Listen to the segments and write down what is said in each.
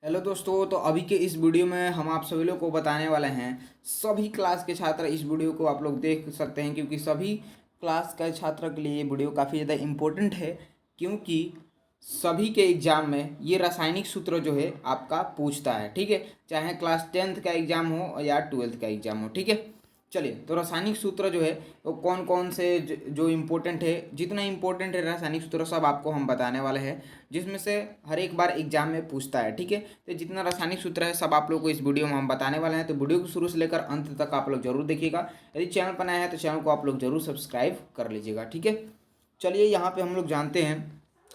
Hello दोस्तों, तो अभी के इस वीडियो में हम आप सभी लोग को बताने वाले हैं। सभी क्लास के छात्र इस वीडियो को आप लोग देख सकते हैं क्योंकि सभी क्लास के छात्र के लिए ये वीडियो काफ़ी ज़्यादा इम्पोर्टेंट है। क्योंकि सभी के एग्ज़ाम में ये रासायनिक सूत्र जो है आपका पूछता है, ठीक है। चाहे क्लास 10th का एग्ज़ाम हो या 12th का एग्ज़ाम हो, ठीक है। चलिए, तो रासायनिक सूत्र जो है वो कौन कौन से जो इम्पोर्टेंट है, जितना इम्पोर्टेंट है रासायनिक सूत्र सब आपको हम बताने वाले हैं, जिसमें से हर एक बार एग्जाम में पूछता है, ठीक है। तो जितना रासायनिक सूत्र है सब आप लोग को इस वीडियो में हम बताने वाले हैं, तो वीडियो को शुरू से लेकर अंत तक आप लोग जरूर देखिएगा। यदि चैनल पर नया है तो चैनल को आप लोग जरूर सब्सक्राइब कर लीजिएगा, ठीक है। चलिए, यहाँ पे हम लोग जानते हैं,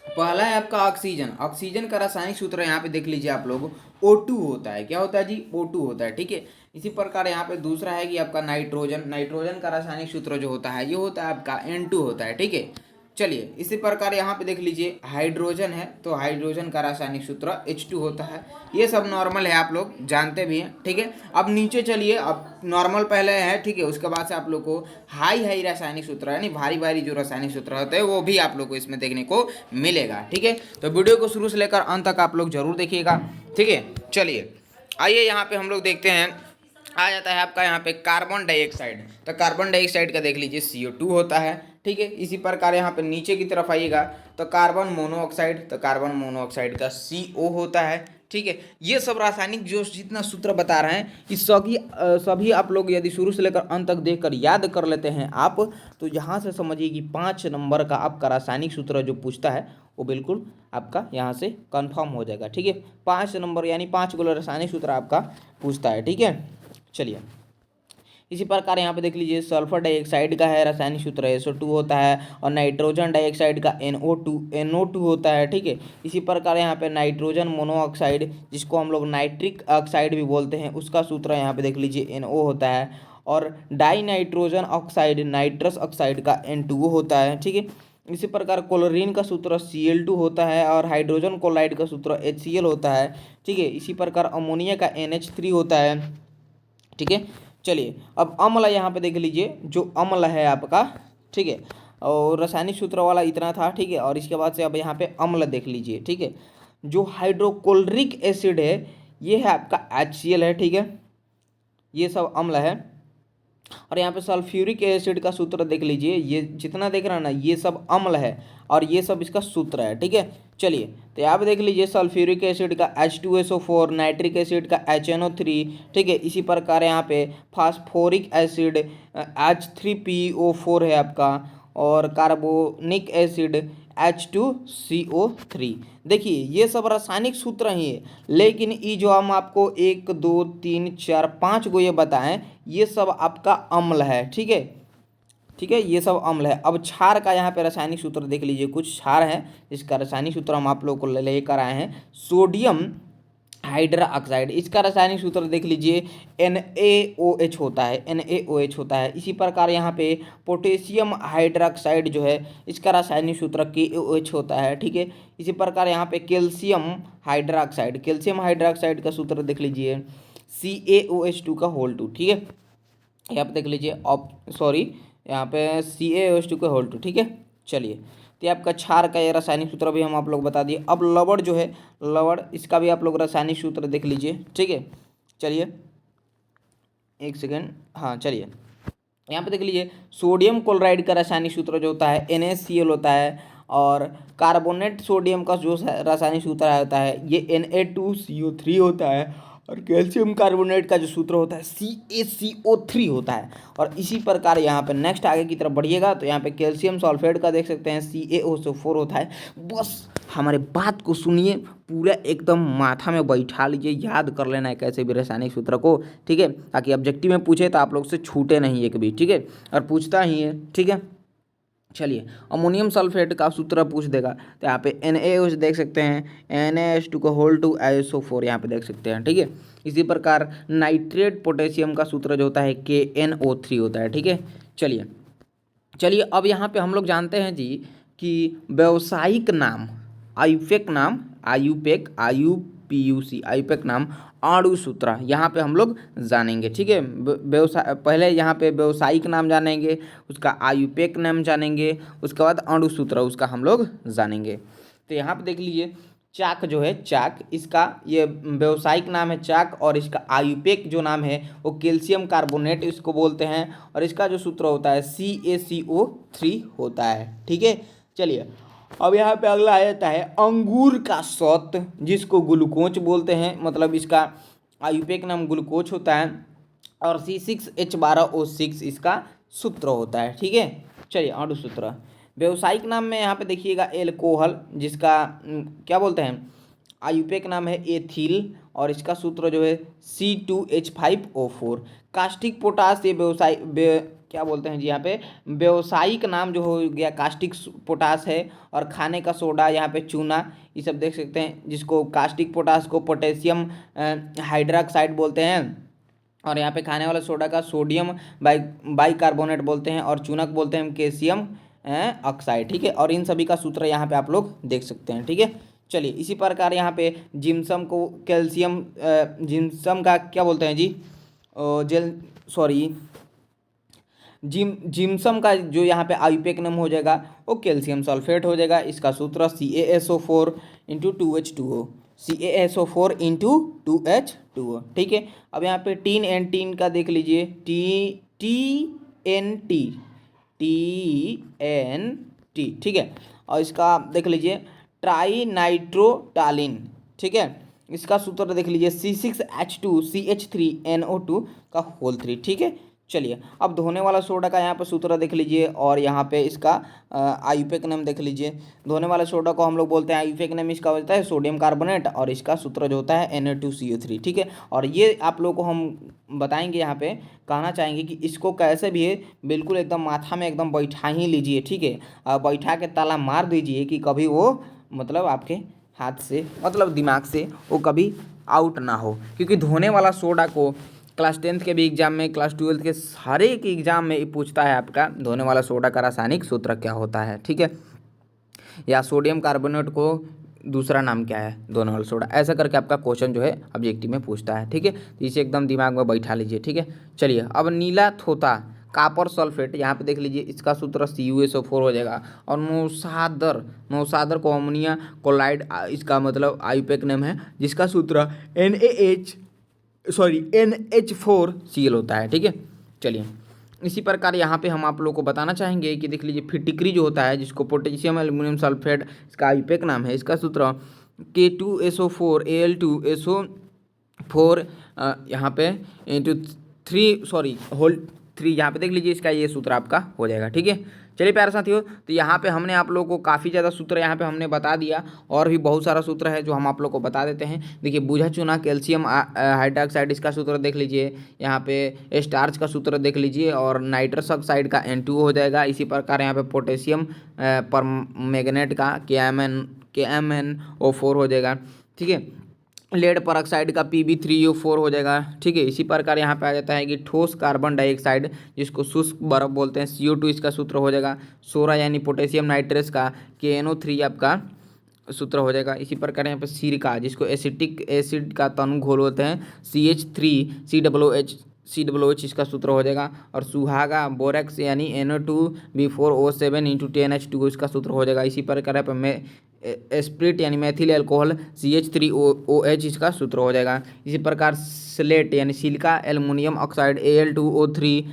पहला है आपका ऑक्सीजन। ऑक्सीजन का रासायनिक सूत्र यहाँ पे देख लीजिए आप लोग, O2 होता है। क्या होता है जी? O2 होता है, ठीक है। इसी प्रकार यहाँ पे दूसरा है कि आपका नाइट्रोजन। नाइट्रोजन का रासायनिक सूत्र जो होता है ये होता है आपका N2 होता है, ठीक है। चलिए, इसी प्रकार यहाँ पे देख लीजिए हाइड्रोजन है, तो हाइड्रोजन का रासायनिक सूत्र H2 होता है। ये सब नॉर्मल है, आप लोग जानते भी हैं, ठीक है। अब नीचे चलिए, अब नॉर्मल पहले है, ठीक है। उसके बाद से आप लोग को हाई हाई रासायनिक सूत्र यानी भारी भारी जो रासायनिक सूत्र होते हैं वो भी आप लोग को इसमें देखने को मिलेगा, ठीक है। तो वीडियो को शुरू से लेकर अंत तक आप लोग जरूर देखिएगा, ठीक है। चलिए, आइए यहाँ पे हम लोग देखते हैं। आ जाता है आपका यहाँ पे कार्बन डाइऑक्साइड। तो कार्बन डाइऑक्साइड का देख लीजिए CO2 होता है, ठीक है। इसी प्रकार यहाँ पे नीचे की तरफ आइएगा तो कार्बन मोनोऑक्साइड, तो कार्बन मोनोऑक्साइड का CO होता है, ठीक है। ये सब रासायनिक जो जितना सूत्र बता रहे हैं इस सभी आप लोग यदि शुरू से लेकर अंत तक देखकर याद कर लेते हैं आप, तो यहाँ से समझिए कि 5 नंबर का आपका रासायनिक सूत्र जो पूछता है वो बिल्कुल आपका यहाँ से कंफर्म हो जाएगा, ठीक है। 5 नंबर यानी 5 गो रासायनिक सूत्र आपका पूछता है, ठीक है। चलिए, इसी प्रकार यहाँ पे देख लीजिए सल्फर डाइऑक्साइड का है रासायनिक सूत्र SO2 होता है, और नाइट्रोजन डाइऑक्साइड का NO2 होता है, ठीक है। इसी प्रकार यहाँ पे नाइट्रोजन मोनोऑक्साइड जिसको हम लोग नाइट्रिक ऑक्साइड भी बोलते हैं उसका सूत्र यहाँ पे देख लीजिए NO होता है, और die nitrogen oxide nitrous oxide का N2O होता है, ठीक है। इसी प्रकार क्लोरीन का सूत्र Cl2 होता है, और हाइड्रोजन क्लोराइड का सूत्र HCl होता है, ठीक है। इसी प्रकार अमोनिया का NH3 होता है, ठीक है। चलिए, अब अम्ल यहाँ पे देख लीजिए, जो अम्ल है आपका, ठीक है। और रासायनिक सूत्र वाला इतना था, ठीक है। और इसके बाद से अब यहाँ पे अम्ल देख लीजिए, ठीक है। जो हाइड्रोक्लोरिक एसिड है ये है आपका HCl है, ठीक है। ये सब अम्ल है। और यहाँ पे सल्फ्यूरिक एसिड का सूत्र देख लीजिए, ये जितना देख रहे हैं ना ये सब अम्ल है, और ये सब इसका सूत्र है, ठीक है। चलिए, तो यहाँ पे देख लीजिए सल्फ्यूरिक एसिड का H2SO4, नाइट्रिक एसिड का HNO3, ठीक है। इसी प्रकार यहाँ पे फास्फोरिक एसिड H3PO4 है आपका, और कार्बोनिक एसिड H2CO3। देखिए, ये सब रासायनिक सूत्र ही है, लेकिन ये जो हम आपको 1 2 3 4 5 गो ये बताएं ये सब आपका अम्ल है, ठीक है, ठीक है। ये सब अम्ल है। अब क्षार का यहाँ पे रासायनिक सूत्र देख लीजिए, कुछ क्षार है इसका रासायनिक सूत्र हम आप लोग को लेकर आए हैं। सोडियम हाइड्रा ऑक्साइड, इसका रासायनिक सूत्र देख लीजिए NaOH होता है, NaOH होता है। इसी प्रकार यहाँ पे पोटेशियम हाइड्रोक्साइड जो है इसका रासायनिक सूत्र KOH होता है, ठीक है। इसी प्रकार यहाँ पे कैल्शियम हाइड्रोक्साइड, कैल्शियम हाइड्रोक्साइड का सूत्र देख लीजिए CaOH2 का होल 2, ठीक है। यहाँ पे देख लीजिए यहाँ पे CaOH2 का होल 2, ठीक है। चलिए, तो आपका क्षार का ये रासायनिक सूत्र भी हम आप लोग बता दिए। अब लवण जो है, लवण इसका भी आप लोग रासायनिक सूत्र देख लीजिए, ठीक है। चलिए, एक सेकेंड, हाँ चलिए, यहाँ पे देख लीजिए सोडियम क्लोराइड का रासायनिक सूत्र जो होता है NaCl होता है, और कार्बोनेट सोडियम का जो रासायनिक सूत्र होता है ये Na2CO3 होता है, और कैल्शियम कार्बोनेट का जो सूत्र होता है CaCO3 होता है। और इसी प्रकार यहाँ पे नेक्स्ट आगे की तरफ बढ़िएगा तो यहाँ पे कैल्शियम सल्फेट का देख सकते हैं CaOSO4 होता है। बस हमारे बात को सुनिए, पूरा एकदम माथा में बैठा लीजिए, याद कर लेना है कैसे भी रासायनिक सूत्र को, ठीक है, ताकि ऑब्जेक्टिव में पूछे तो आप लोग से छूटे नहीं एक भी, ठीक है। और पूछता ही है, ठीक है। चलिए, अमोनियम सल्फेट का सूत्र पूछ देगा तो यहाँ पे NaOH देख सकते हैं, NaH2 का होल 2 ISO4 यहाँ पे देख सकते हैं, ठीक है। इसी प्रकार नाइट्रेट पोटेशियम का सूत्र जो होता है KNO3 होता है, ठीक है। चलिए चलिए, अब यहाँ पे हम लोग जानते हैं जी कि व्यावसायिक नाम आयुपेक नाम अणु सूत्र यहाँ पे हम लोग जानेंगे, ठीक है। व्यवसाय पहले यहाँ पे व्यावसायिक नाम जानेंगे, उसका आयुपेक नाम जानेंगे, उसके बाद अणु सूत्र उसका हम लोग जानेंगे। तो यहाँ पे देख लीजिए चाक जो है चाक, इसका ये व्यावसायिक नाम है चाक, और इसका आयुपेक जो नाम है वो कैल्शियम कार्बोनेट इसको बोलते हैं, और इसका जो सूत्र होता है CaCO3 होता है। ठीक है, चलिए अब यहाँ पे अगला आ जाता है अंगूर का शौत, जिसको ग्लूकोज बोलते हैं, मतलब इसका आयुपेक नाम ग्लूकोज होता है, और C6H12O6 इसका सूत्र होता है। ठीक है, चलिए और सूत्र व्यावसायिक नाम में यहाँ पे देखिएगा एल्कोहल, जिसका क्या बोलते हैं आयुपेक नाम है एथिल, और इसका सूत्र जो है C2H5O4। कास्टिक पोटास ये क्या बोलते हैं जी, यहाँ पे व्यावसायिक नाम जो हो गया कास्टिक पोटास है, और खाने का सोडा यहाँ पे चूना, ये सब देख सकते हैं, जिसको कास्टिक पोटास को पोटेशियम हाइड्रोक्साइड बोलते हैं, और यहाँ पे खाने वाला सोडा का सोडियम बाइकार्बोनेट बोलते हैं, और चूनक बोलते हैं कैल्शियम ऑक्साइड। ठीक है, और इन सभी का सूत्र यहाँ पे आप लोग देख सकते हैं। ठीक है, चलिए इसी प्रकार यहाँ पे जिम्सम को कैल्शियम जिम्सम का क्या बोलते हैं जी, जिम्सम का जो यहाँ पे आयुपेक नाम हो जाएगा वो कैल्शियम सल्फेट हो जाएगा। इसका सूत्र CaSO4 into 2H2O, CaSO4 into 2H2O। ठीक है, अब यहाँ पे टीन एंड टीन का देख लीजिए, TNT। ठीक है, और इसका देख लीजिए ट्राई नाइट्रोटालिन। ठीक है, इसका सूत्र देख लीजिए C6H2CH3NO2 का होल 3। ठीक है, चलिए अब धोने वाला सोडा का यहाँ पे सूत्र देख लीजिए, और यहाँ पे इसका आयुपेक नाम देख लीजिए। धोने वाला सोडा को हम लोग बोलते हैं, आयुपेक नाम इसका होता है सोडियम कार्बोनेट, और इसका सूत्र जो होता है Na2CO3। ठीक है, और ये आप लोग को हम बताएंगे, यहाँ पे कहना चाहेंगे कि इसको कैसे भी है बिल्कुल एकदम माथा में एकदम बैठा ही लीजिए। ठीक है, बैठा के ताला मार दीजिए कि कभी वो मतलब आपके हाथ से मतलब दिमाग से वो कभी आउट ना हो, क्योंकि धोने वाला सोडा को क्लास 10th के भी एग्जाम में, क्लास 12th के सारे के एग्जाम में पूछता है आपका धोने वाला सोडा का रासायनिक सूत्र क्या होता है। ठीक है, या सोडियम कार्बोनेट को दूसरा नाम क्या है धोने वाला सोडा, ऐसा करके आपका क्वेश्चन जो है ऑब्जेक्टिव में पूछता है। ठीक है, तो इसे एकदम दिमाग में बैठा लीजिए। ठीक है, चलिए अब नीला थोथा कापर सल्फेट, यहाँ पे देख लीजिए इसका सूत्र CuSO4 हो जाएगा, और नौसादर को अमोनिया क्लोराइड इसका मतलब आयुपेक नेम है, जिसका सूत्र NH4Cl होता है। ठीक है, चलिए इसी प्रकार यहाँ पे हम आप लोग को बताना चाहेंगे कि देख लीजिए फिटिक्री जो होता है, जिसको पोटेशियम एल्युमिनियम सल्फेट इसका आयुपेक नाम है, इसका सूत्र K2SO4Al2SO4 यहाँ पे इंटू 3 यहाँ पे देख लीजिए, इसका ये सूत्र आपका हो जाएगा। ठीक है, चलिए प्यारे साथियों, तो यहाँ पे हमने आप लोगों को काफ़ी ज़्यादा सूत्र यहाँ पे हमने बता दिया, और भी बहुत सारा सूत्र है जो हम आप लोग को बता देते हैं। देखिए बूझा चूना कैल्शियम हाइड्रोक्साइड इसका सूत्र देख लीजिए, यहाँ पे स्टार्च का सूत्र देख लीजिए, और नाइट्रस ऑक्साइड का N2 हो जाएगा। इसी प्रकार यहाँ पे पोटेशियम परमैंगनेट का KMnO4 हो जाएगा। ठीक है, लेड परऑक्साइड का Pb3O4 हो जाएगा। ठीक है, इसी प्रकार यहाँ पे आ जाता है कि ठोस कार्बन डाइऑक्साइड जिसको शुष्क बर्फ बोलते हैं CO2 इसका सूत्र हो जाएगा। सोरा यानी पोटेशियम नाइट्रेस का KNO3 आपका सूत्र हो जाएगा। इसी प्रकार यहाँ पे सिरका जिसको एसिटिक एसिड का तनु घोल होते हैं CH3COOH इसका सूत्र हो जाएगा। और सुहागा बोरेक्स यानी NO2B4O7 इंटू 10H2O इसका सूत्र हो जाएगा। इसी प्रकार यहाँ पे स्प्रिट यानी मैथिल एल्कोहल CH3OH इसका सूत्र हो जाएगा। इसी प्रकार स्लेट यानी silica aluminium oxide Al2O3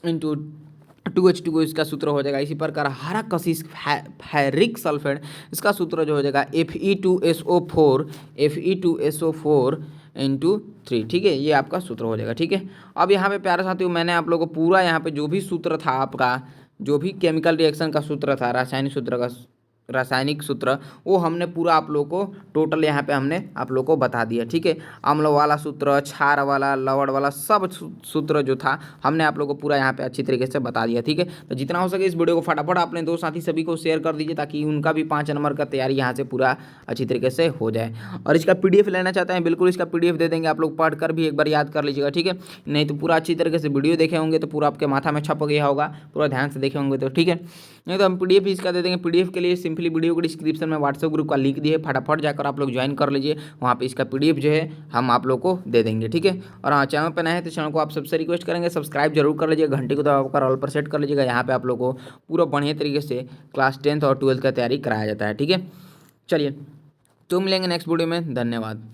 into 2H2O इसका सूत्र हो जाएगा। इसी प्रकार हरा कशिश फेरिक सल्फेट इसका सूत्र जो हो जाएगा Fe2SO4 इंटू 3। ठीक है, ये आपका सूत्र हो जाएगा। ठीक है, अब यहाँ पे प्यारे साथियों मैंने आप लोगों को पूरा यहाँ पे जो भी सूत्र था आपका, जो भी केमिकल रिएक्शन का सूत्र था, रासायनिक सूत्र, वो हमने पूरा आप लोगों को टोटल यहाँ पे हमने आप लोगों को बता दिया। ठीक है, अम्ल वाला सूत्र, क्षार वाला, लवण वाला सब सूत्र जो था हमने आप लोगों को पूरा यहाँ पे अच्छी तरीके से बता दिया। ठीक है, तो जितना हो सके इस वीडियो को फटाफट अपने दोस्त साथी सभी को शेयर कर दीजिए, ताकि उनका भी 5 नंबर का तैयारी यहाँ से पूरा अच्छी तरीके से हो जाए। और इसका PDF लेना चाहते हैं, बिल्कुल इसका PDF दे देंगे, आप लोग पढ़ कर भी एक बार याद कर लीजिएगा। ठीक है, नहीं तो पूरा अच्छी तरीके से वीडियो देखे होंगे तो पूरा आपके माथा में छप गया होगा, पूरा ध्यान से देखे होंगे तो। ठीक है, नहीं तो हम PDF भी इसका दे देंगे। PDF के लिए सिंपल डायरेक्टली वीडियो को डिस्क्रिप्शन में व्हाट्सएप ग्रुप का लिंक दिए, फटाफट जाकर आप लोग ज्वाइन कर लीजिए, वहाँ पे इसका PDF जो है हम आप लोग को दे देंगे, ठीक है। और हाँ, चैनल पर नए हैं तो चैनल को आप सबसे रिक्वेस्ट करेंगे सब्सक्राइब जरूर कर लीजिएगा, घंटे को दबाकर ऑल पर सेट कर लीजिएगा। यहाँ पे आप लोग को पूरा बढ़िया तरीके से क्लास 10th और 12th का तैयारी कराया जाता है, ठीक है। चलिए तो मिलेंगे नेक्स्ट वीडियो में, धन्यवाद।